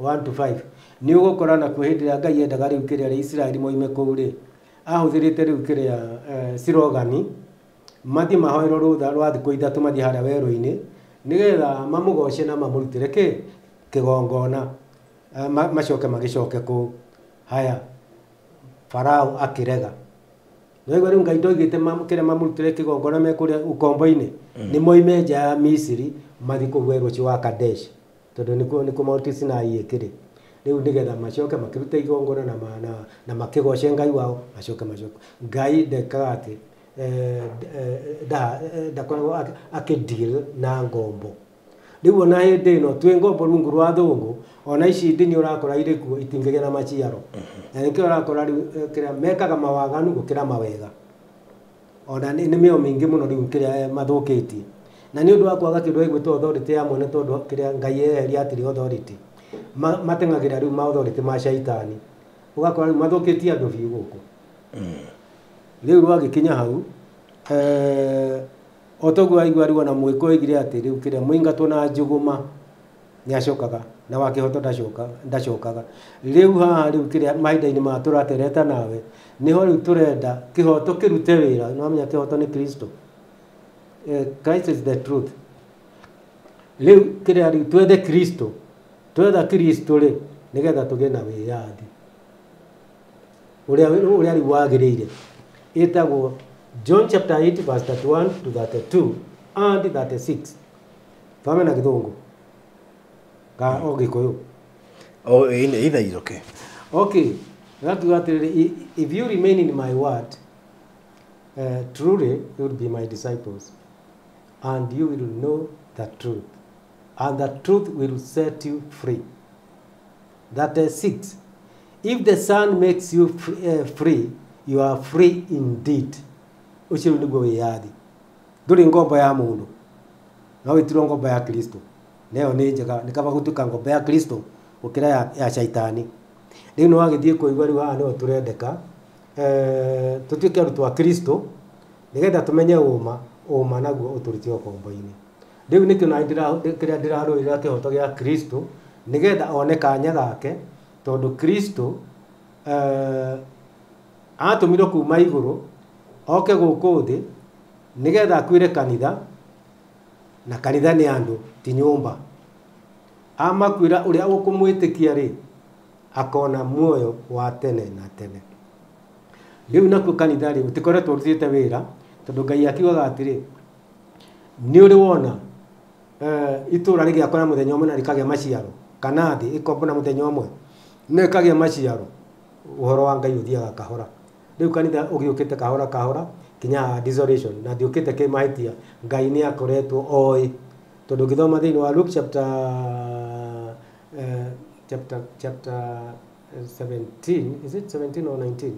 1 to 5 ni ugukora na kuhindira ngai endaga riu kiria Israeli moime kuri ahuthirite riu kiria sirogani mathi mahoero rutha rwa thiku ithatu mathi haria weru-ini nigetha mamugocye na mamurutire kigongona macoke magicoke ku haya Farao akirega noigwa riu ngai ndoigite kire mamurutire kigongona me kuria ukombo-ini ni moime nja ya Misiri mathi ku werũ ci wa Kadesh tondu niko Mount Sinai ikiri riu nigetha macoke makirute igongona na makigocye ngai wao macoke ngai ndekaga ati ndakoragwo akideal na ngombo riu ona hindi ino twi ngombo rungu rwa thungu ona ici ndini urakora iri kuo itingigĩa na maciaro na nikio urakora riu kiria mekaga mawaganu gukira mawega ona ni mĩo mingi muno riu kiria mathukitie na ni undu wa kwaga kindu gĩgwĩtwo authority ya mwene tondu kiria ngai eheria atiri authority matengagira riu ma authority ma shaitani ugakora riu mathukitie andu biũ guku riu rwagikinya hau otogu aigua riu na mwiko igire ati riu kiria muingatwo na njuguma ni acokaga na wakihoto ndacokaga riu haha riu kiria mahinda-ini ma turatereta nawe niho riu turenda kihoto kirute wira no amenya kihoto ni Kristo Christ is the truth riu kiria riu twethe Kristo ri nigetha tugie na wiyathi uria riu wagiriire itagwo John chapter 8 verse 31 to 32 and 36 fame na githungu ka ogikuyu either is okay if you remain in my word truly you will be my disciples and you will know the truth and the truth will set you free. 36 if the Son makes you free you are free indeed. Ucio niguo wiyathi nduri ngombo ya mundu no witiro ngombo ya Kristo neo ni njega nikaba gutuka ngombo ya Kristo ukira ya shaitani riu no wagithie kuigwa riu haha no turendeka tutuike arutu wa Kristo nigetha tumenye uma naguo uturitie ukombo-ini riu nikio na kiria ndiraruira kihoto gia Kristo nigetha one kanya gake tondu Kristo atumirwo kuma iguru oke guku thi nigetha akwire kanitha na kanitha ni andu ti nyumba amakwira uria ukumwitikia ri akona muoyo wa tene na tene riu naku kanitha ri utikoretwo urutite wira tondu ngai akiugaga atiri ni uri wona itura rigiakora muthenya umwe na rikagia maciaro kana thi ikombo na muthenya umwe ne kagia maciaro uhoro wa ngai uthiaga kahora riu kanitha ugiukite kahora kinya desolation na ndiukite ke mahitia ngai ni akoretwo oi tondu githoma thiini wa Luke chapter 17 is it 17 or 19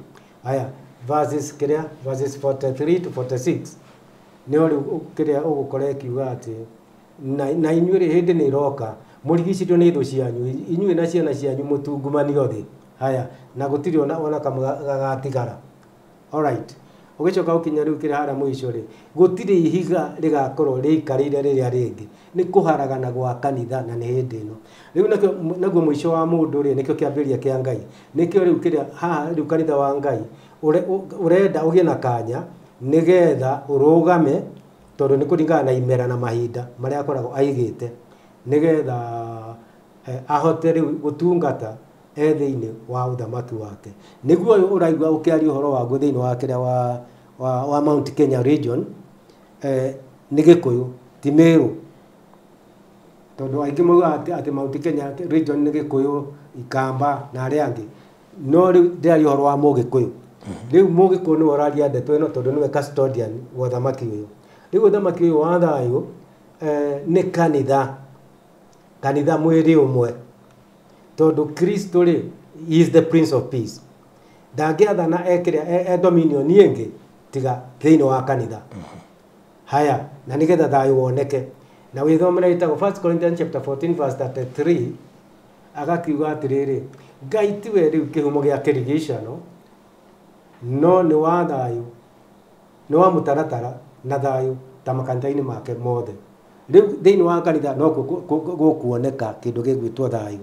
aya verses 43 to 46 ni riu kiria ugukora kiuga ati na inyuĩ rĩ hĩndĩ nĩ iroka mũrigicĩrio nĩ thũ cianyu inyuĩ na ciana cianyu mũtungumanio thĩ haya na gũtirĩ ona kamwe gagatigara. Alright, ũgĩcoka ũkinya rĩu kĩrĩa harĩa mũico rĩ gũtirĩ ihiga rĩgakorwo rĩikarĩire rĩrĩa rĩngĩ nĩ kũharagana gwa kanitha na nĩ hĩndĩ ĩno rĩu naguo mũico wa mũndũ rĩ nĩkĩo kĩambĩrĩria kĩa Ngai nĩkĩo rĩu kĩrĩa haha rĩu kanitha wa Ngai ũrenda ũgĩe na kanya nĩgetha ũrũgame tondu ni kuringana na imera na mahinda maria akoragwo aigite nigetha ahote riu gutungata thiini wa uthamaki wake niguo uraigua ukiaria uhoro wa thiini wa kiria wa Mount Kenya region ni Gikuyu ti Meru tondu aingi mauga ati Mount Kenya region ni Gikuyu Ikamba na aria angi no riu ndiari uhoro wa Mugikuyu riu Mugikuyu ni oraria ndeto ino tondu niwe custodian wa uthamaki uyu riu uthamaki uyu wa thayu ni kanitha kanitha mwiri umwe tondu Kristo ri is the prince of peace ndangĩathana ekire dominion ingi tiga thĩinĩ wa kanitha haya na nigetha thayũ woneke na wĩthomere itagwo 1 Corinthians chapter 14 verse 33 agakiuga atirĩrĩ Ngai tiwe rĩu kĩhumo gĩa kĩrigiicano no nĩ wa thayũ nĩ wa mũtaratara na thayũ ta makanitha-inĩ make mothe rĩu thĩinĩ wa kanitha no gũkuoneka kĩndũ gĩgwĩtwo thayũ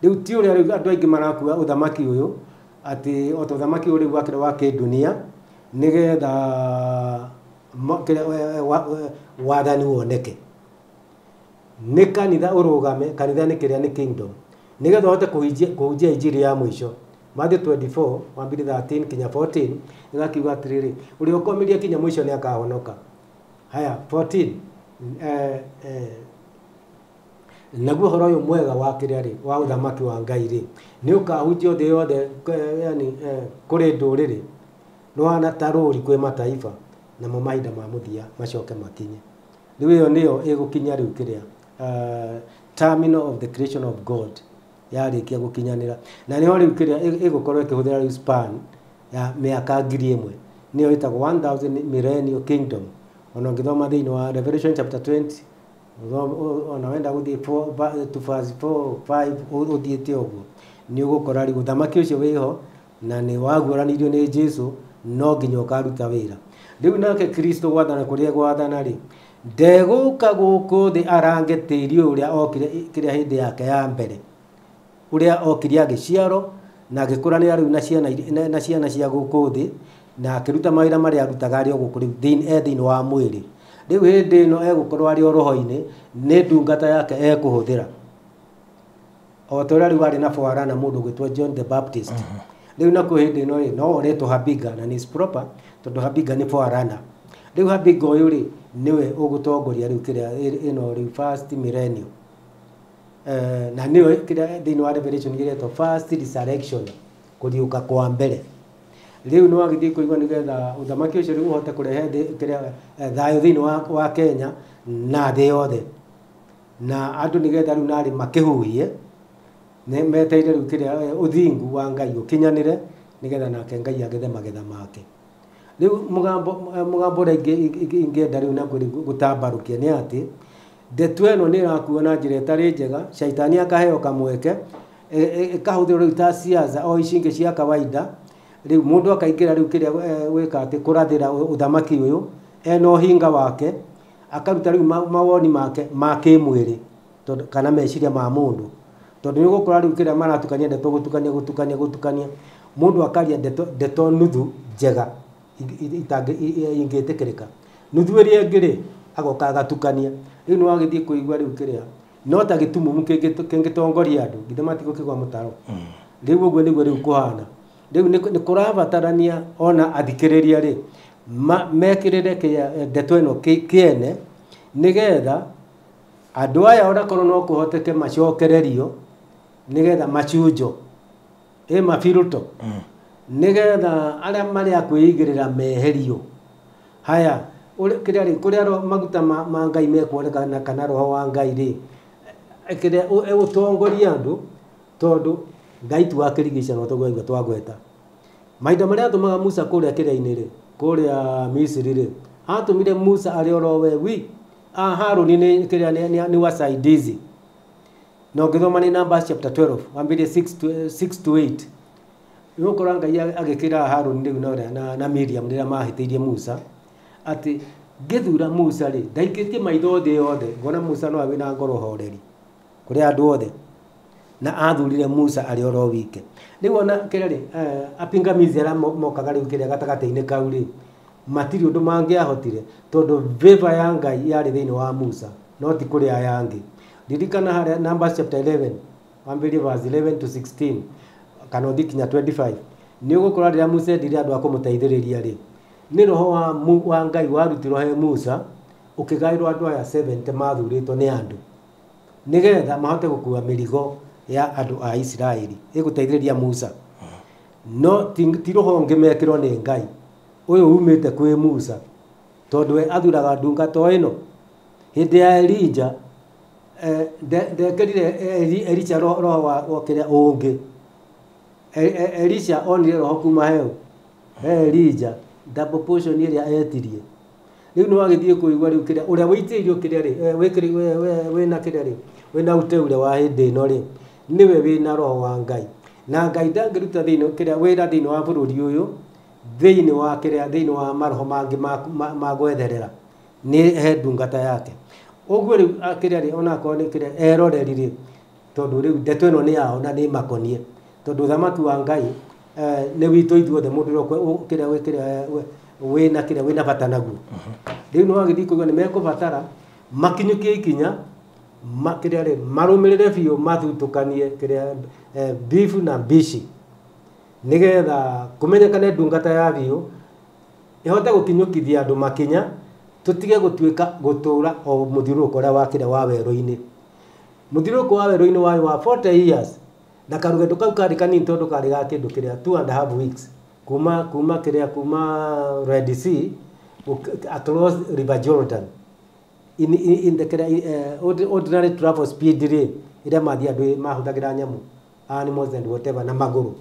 rĩu ti ũrĩa rĩu andũ aingĩ marakua ũthamaki ũyũ atĩ o ta ũthamaki ũyũ rĩu wakĩra wa kĩndunia nĩgetha wathani woneke nĩ kanitha ũrũgame kanitha nĩ kĩrĩa nĩ kingdom nigetha hote kũhunjia injiri ya mũico Matthew 24 wambiri 13 kinya 14 igakiuga atirĩrĩ ũrĩa ũkomeria kinya mũico nĩ akahonoka haya 14 naguo horo ũyũ mwega wa kĩrĩa rĩ wa ũthamaki wa Ngai rĩ nĩ ũkahunjio thĩ yothe yani kũrĩ ndũrĩrĩ nĩ wana tarũri kwĩ mataifa namo mahinda ma mũthia macoke makinye rĩu ĩyo nĩyo ĩgũkinya rĩu kĩrĩa terminal of the creation of God yarĩkia gũkinyanĩra na nĩho rĩu kĩrĩa ĩgũkorwo ĩkĩhũthĩra rĩu span ya mĩaka 1000 nĩyo ĩtagwo 1000 millennial kingdom ona ũngĩthoma thĩinĩ wa Revelation chapter 20 ona wenda gũthiĩ to verse 4 5 ũthiĩte ũguo nĩ ũgũkora rĩu ũthamaki ũcio wĩho na nĩ waguũranirio nĩ Jesũ no nginya ũkaruta wĩra rĩu nake Kristo gwathana kũrĩa gwathana rĩ ndegũka gũkũ thĩ arange tĩri ũrĩa okire kĩrĩa hĩndĩ yake ya mbere ũrĩa okire agĩciarwo na agĩkũra nĩ rĩu na ciana cia gũkũ thĩ na akĩruta mawĩra marĩa arutaga arĩ o gũkũ rĩu thĩinĩ wa mwĩrĩ rĩu hĩndĩ ĩno egũkorwo arĩ o roho-inĩ nĩ ndungata yake ekũhũthĩra o ta ũrĩa rĩu arĩ na bwarana mũndũ gwĩtwo John the Baptist rĩu nakuo hĩndĩ ĩno rĩ no oretwo Habiga na nĩ proper tondũ Habiga nĩ bwarana rĩu Habiga ũyũ rĩ niwe ũgũtongoria rĩu kĩrĩa ĩno rĩu first millennium na nĩyo kĩrĩa thĩinĩ wa Revelation gĩretwo first resurrection kũriũka kwa mbere rĩu nĩ wagĩthiĩ kũigua nĩgetha ũthamaki ũcio rĩu ũhote kũrehe kĩrĩa thayũ thĩinĩ wa Kenya na thĩ yothe na andũ nĩgetha rĩu narĩ makĩhuhie nĩ meteire rĩu kĩrĩa ũthingu wa Ngai ũkinyanĩre nĩgetha nake Ngai agethe magetha make rĩu mũgambo ũrĩa ingĩenda rĩu naguo gũtambarũkia nĩ atĩ ndeto ĩno nĩ ĩrakuo na njĩra ĩtarĩ njega caitani akaheo kamweke ĩkahũthĩrwo rĩu ta ciaca o ici ingĩ cia kawaida rĩu mũndũ akaingĩra rĩu kĩrĩa gwĩka atĩ kũrathĩra ũthamaki ũyũ ena ũhinga wake akaruta rĩu mawoni make ma kĩmwĩrĩ kana meciria ma mũndũ tondũ nĩ gũkora rĩu kĩrĩa maratukania ndeto gũtukania mũndũ akaria ndeto nuthu njega ingĩtĩkĩrĩka nuthu ĩrĩa ĩngĩ rĩ agoka agatukania rĩu nĩ wagĩthiĩ kũigua rĩu kĩrĩa no ta gĩtumumu kĩngĩtongoria andũ githĩ matigũkĩgwa mũtaro rĩu ũguo nĩguo rĩu kũhana rĩu nĩ kũrabatarania ona athikĩrĩria rĩ mekĩrĩre ndeto ĩno kĩene nĩgetha andũ aya onakorwo no kũhoteke macokererio nĩgetha macunjo mabiruto nĩgetha arĩa marĩ akwĩigĩrĩra meherio haya kũrĩa maguta ma Ngai mekuonekana kana roho wa Ngai rĩ kĩrĩa ũtongoria andũ tondũ Ngai tu wakĩrigiicana toguo aigua twagweta mahinda marĩa atũmaga Musa kũrĩa kĩrĩa-inĩ rĩ kũrĩa Misiri rĩ atũmire Musa arĩ oro we Harũni nĩ wasaidizi na ũngĩthoma nĩ Numbers chapter 12 wambĩrĩrie 6 to 8 nĩgũkora Ngai agĩkĩra Harũni rĩu na Miriam rĩrĩa mahĩtĩirie Musa atĩ ngĩthura Musa rĩ ndaikĩtie maitho thĩ yothe ngona Musa no arĩ na ngoro horeri kũrĩ andũ othe na athurire Musa arĩ oro wike rĩu ona kĩrĩa rĩ apingamizi arĩa mokaga rĩu kĩrĩa gatagatĩ-inĩ kau rĩ matirĩ ũndũ mangĩahotire tondũ favor ya Ngai yarĩ thĩinĩ wa Musa no ti kũrĩ aya angĩ ririkana harĩa Numbers chapter 11 wambĩrĩrie verse 11 to 16 kana ũthiĩ kinya 25 nĩ ũgũkora rĩrĩa Musa endire andũ a kũmũteithĩrĩria rĩ nĩ roho wa Ngai warutirwo he Musa ũkĩgaĩrwo andũ aya 70 mathurĩtwo nĩ andũ nĩgetha mahote gũkua mĩrigo ya andũ a Isiraeli ĩgũteithĩrĩria Musa no ti roho ũngĩ mekĩrwo nĩ Ngai ũyũ umĩte kwĩ Musa tondũ we athuraga ndungata ĩno hĩndĩ ya Elija ndekerire Elisha roho wa kiria ungi Elisha onire roho kuma heu Elijah double portion iria etirie riu no agithie kuigwa riu kiria uria witirio kiria ri wina kiria ri wina uteure wa hindi ino ri niwe wina roho wa Ngai na Ngai ndangiruta thini kiria wira thini wa bururi uyu thini wa kiria thini wa maroho mangi ma gwetherera ni he ndungata yake uguo riu kiria ri ona ko ni kiria eroreri ri tondu riu ndeto ino ni yao na ni makonie tondu thamaki wa Ngai ni witu ithuothe mundu rokwe kiria wina kiria wina bata naguo riu no agithii kuigwa ni mekubatara makinyukie ikinya kiria ri marumirire biu mathutukanie kiria beef na bishi nigetha kumenyekane ndungata ya biu ihote gukinyukithia andu makinya tutige gutuika gutura o muthiruko ria wa kiria wa weru-ini muthiruko wa weru-ini wa 40 years na karugendo kau kari kanini tondu kari ga kindu kiria 2.5 weeks kuma kiria kuma Red Sea across River Jordan in the ordinary travel speed ri ira mathia andu mahuthagira nyamu animals and whatever na maguru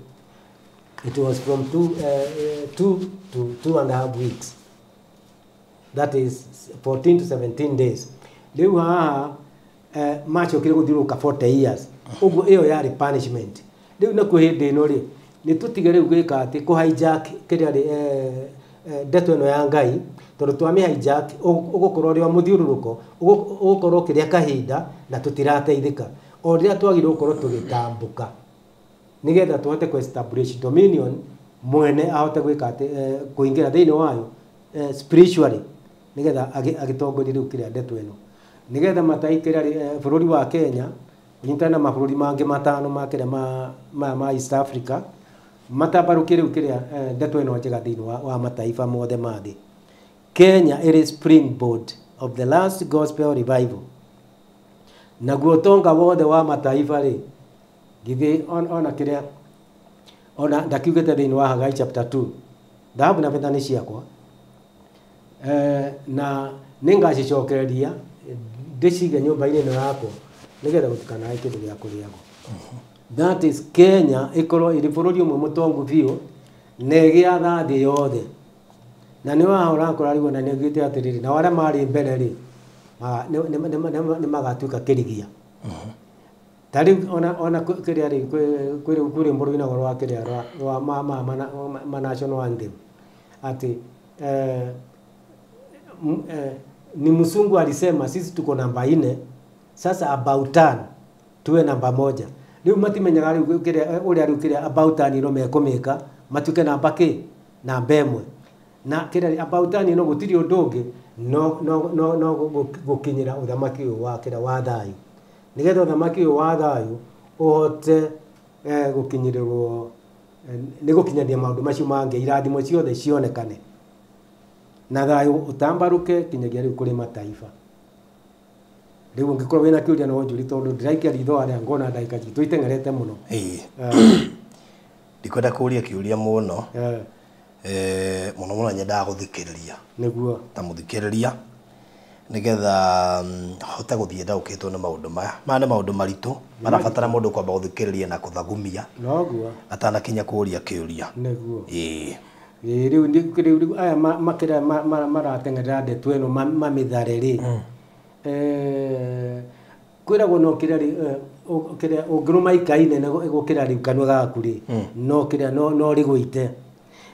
it was from 2 to 2.5 weeks that is 14 to 17 days riu haha machokire guthiruka 40 years uguo iyo yari punishment riu na kuhindi ino ri ni tutige riu gwika ati ku hijack kiria ri ndeto ino ya Ngai tondu twami hijack ugukorwo ri wa muthiururuko ugukorwo kiria kahinda na tutirateithika o ria twagirwo gukorwo tugitambuka nigetha tuhote ku establish dominion mwene ahote gwika ati kuingira thiini wayo spiritually nigetha agitongoria riu kiria ndeto ino nigetha matai kiria ri bururi wa Kenya unyitana mabururi mangi matano ma kiria ma East Africa matabarukire riu kiria ndeto ino njega thiini wa mataifa mothe mathi Kenya it is springboard of the last gospel revival naguo tonga wothe wa mataifa ri githi ona kiria ona ndakiugete thiini wa Hagai chapter 2 dhahabu na betha ni ciakwa na ningacicokereria ndicige nyumba-ini ino yakwa nigetha gutikanae kindu gia kuriago that is Kenya ikorwo iri bururi umwe mutongu biu negiatha thi yothe na ni wa urakora riu na negite atiriri na wale mari mbere ri ni magatuika kirigia tari ona kiria ri kuri mburu ina wa kiria wa ma national anthem ati ni msungu alisema sisi tuko namba 4 sasa about turn tuwe namba 1 riu matimenyaga riu kiria uria riu kiria about turn ro mekumika matuke namba ki namba 1 na kiria about turn no gutiri undungi no gukinyira uthamaki wa kiria wa thayu nigetha uthamaki wa thayu uhote gukinyirirwo ni gukinyania maundu macio mangi irathimo ciothe cionekane na thayu utambaruke kinyagia riu kuri mataifa riu ungikorwo wina kiuria no njuri tondu ndiraikia ritho aria ngona ndaika jitu itengerete muno ndikwenda kuria kiuria muno muno nyenda guthikiriria niguo ta muthikiriria nigetha hota guthie ndaukitwo na maundu maya ni maundu maritu marabatara mundu kwamba guthikiriria na kuthagumia noguo atanakinya kuria kiuria niguo riu aya makira maratengerera ndeto ino mamithare ri kwiragwo no kiria ri kiria ungiruma ikaine gukira riu kanua gaku ri no kiria no rigwite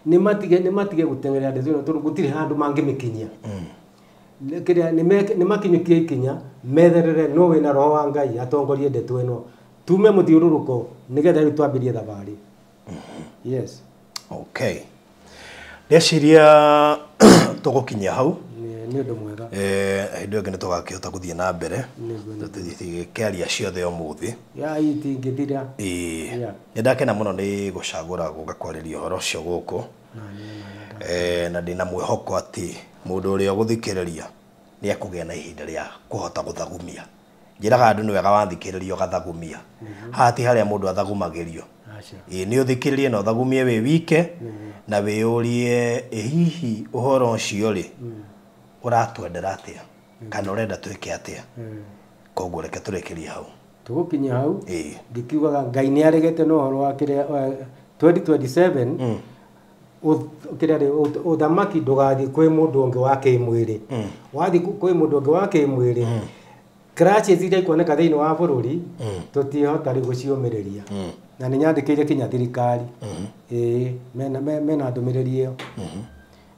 ni matige gutengerera ndeto ino tondu gutire handu mangimikinyia kiria ni makinyukie ikinya metherere no wina roho wa Ngai atongorie ndeto ino tume muthiururuko nigetha riu twambirie thabari yes okay ndeciria tugukinya hau ni undu mwega ndio ngene tugakihota guthie na mbere tutithikeria ciothe umuthi ya itingithira ndakena muno ni gucagura gugakwariria horo cio guku na ndina mwihoko ati mundu uria guthikiriria ni akugia na ihinda ria kuhota guthagumia njiraga andu ni wega wathikiriria ugathagumia hati haria mundu athagumagirio ni uthikiririe na uthagumie wi wike na wiurie hihi uhoro ucio ri uratwendera atia kana urenda twike atia koguo reke turekerie hau tugukinya hau ngikiugaga Ngai nĩ aregete no horo wa kĩrĩa 2027 uthamaki ndugathi kwĩ mũndũ ũngĩ wa kĩmwĩrĩ wathi kwĩ mũndũ ũngĩ wa kĩmwĩrĩ crashes iria ikuoneka thĩinĩ wa bũrũri tũtiĩhota rĩ gũciũmĩrĩria na nĩ nyandĩkĩire kinya thirikari mena ndũmĩrĩri ĩyo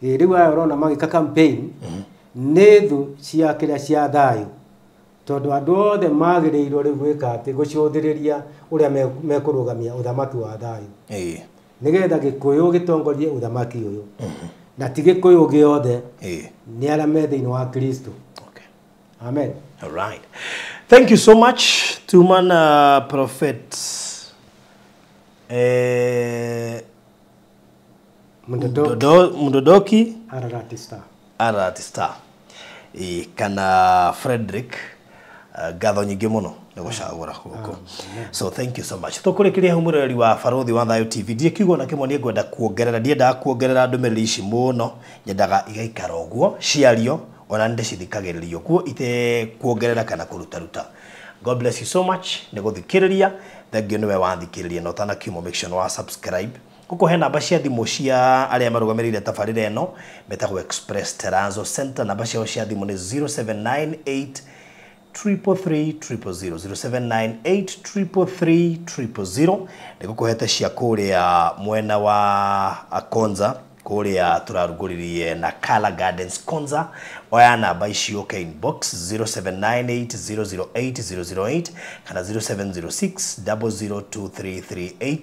rĩu aya ũrona magĩka campaign nĩ thũ cia kĩrĩa cia thayũ tondũ andũ othe magĩrĩirwo rĩu gwĩka atĩ gũcũthĩrĩria ũrĩa mekũrũgamia ũthamaki wa thayũ nĩgetha gĩkũyũ gĩtongorie ũthamaki ũyũ na ti gĩkũyũ gĩothe nĩ arĩa me thĩinĩ wa Kristo. Amen. All right. Thank you so much to man prophet Mundodoki Ararati Star kana Frederick gatho nyingĩ mũno nĩ gũcagũra gũkũ. So thank you so much. Tũkũrĩkĩria humũrĩri wa Barothi wa Thayũ TV. Ndikiugo na kĩmwe nĩ ngwenda kuongerera ndiendaga kuongerera ndũmĩrĩri ici mũno nyendaga igaikara ũguo ciario ona ndĩcithikagĩrĩrio kuo ite kuongerera kana kũrutaruta. God bless you so much. Nĩ gũthikĩrĩria thengio nĩwe wathikĩrĩria na ũtanakiuma make sure wa subscribe. Guko he namba cia thimũ cia arĩa marũgamĩrĩire tabarĩra ĩno metagwo Express Terrazzo Center. Namba ciao cia thimũ nĩ 0798 333 000 0798 333 000. Nĩ gũkũhete cia kũrĩa mwena wa Konza kũrĩa tũrarugũririe na Color Gardens Konza. Oya namba icio ka inbox 0798 008 008 kana 0706 002338.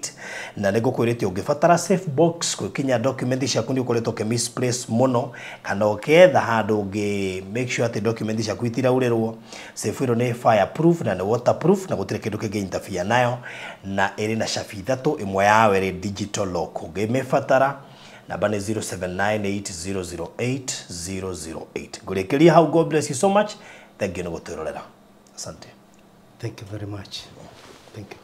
Na nĩ ngũkwĩrĩte ũngĩbatara safe box gwĩkinya document ciaku nĩ ũkoretwo ke misplace mũno kana ũketha handũ ũngĩ make sure atĩ document ciaku itiraurĩrwo. Safe ĩno nĩ fireproof na nĩ waterproof na gũtirĩ kĩndũ kĩngĩ interfere nayo na ĩrĩ na cabi ithatũ, ĩmwe yao ĩrĩ digital lock. Ũngĩmĩbatara namba nĩ 0798008008. Ngũrĩkĩria hau. God bless you so much. Thank you nĩ gũtwĩrorera. Asante. Thank you very much. Thank you.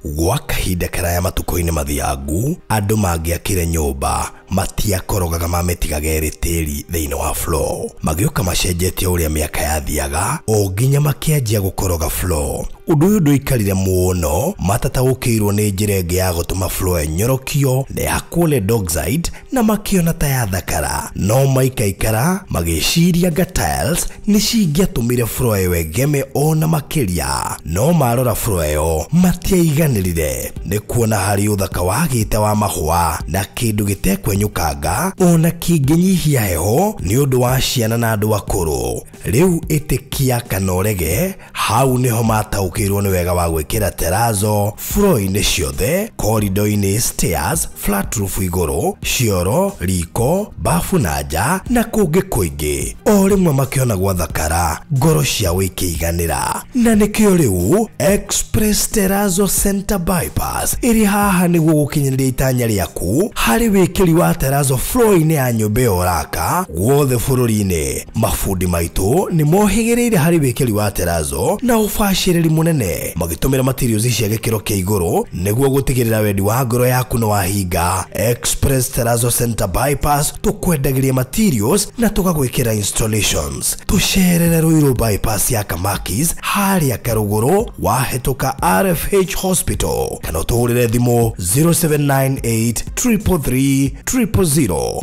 Gwa kahinda karaya matuko-inĩ mathiangu andũ mangĩakire nyũmba matiakorogaga mamĩtigaga ĩrĩ tĩri thĩinĩ wa floor. Magĩũka macenjetie ũrĩa mĩaka yathiaga o nginya makĩanjia gũkoroga floor. Ũndũ ũyũ ndũikarire mũno matataũkĩirwo nĩ njĩra ĩngĩ ya gũtũma floor enyorokio na ya kũle Dockside na makĩona ta ya thakara. No maikaikara magĩciria nga tiles nĩ cingĩatũmire floor ĩyo ĩgeme ona makĩria. No marora floor ĩyo matiaiganĩrire nĩ kuona harĩ ũthaka wagĩte wa mahũa na kĩndũ gĩtekwenyũkanga ona kĩngĩnyihia heho nĩ ũndũ wa ciana na andũ akũrũ. Rĩu ĩtĩkia kana ũrege hau nĩho mataũkĩirwo nĩ wega wa gwĩkĩra terrazzo floor-inĩ ciothe, corridor-inĩ, stairs, flat roof igũrũ, cioro, riko, bafu na nja na kũngĩ kũingĩ. O rĩmwe makĩona gwathakara ngoro ciao ikĩiganĩra. Na nĩkĩo rĩu Express Terrazzo Center Bypass ĩrĩ haha nĩguo gũkinyĩrĩria itanya rĩaku harĩ wĩkĩri wa terrazzo floor-inĩ ya nyũmba ĩyo ũraka guothe bũrũri-inĩ. Mabundi maitũ nĩ mohĩgĩrĩire harĩ wĩkĩri wa terrazzo na ũbacĩrĩri mũnene magĩtũmĩra materials cia gĩkĩro kĩa igũrũ nĩguo gũtigĩrĩra wendi wa ngoro yaku nĩ wahinga. Express Terrazzo Center Bypass tũkwendagĩria materials na tũgagwĩkĩra installations. Tũcerere Ruiru bypass ya Kamakis harĩa Karũgũrũ wahĩtũka RFH Hospital kana ũtũhũrĩre thimũ 0798 333 000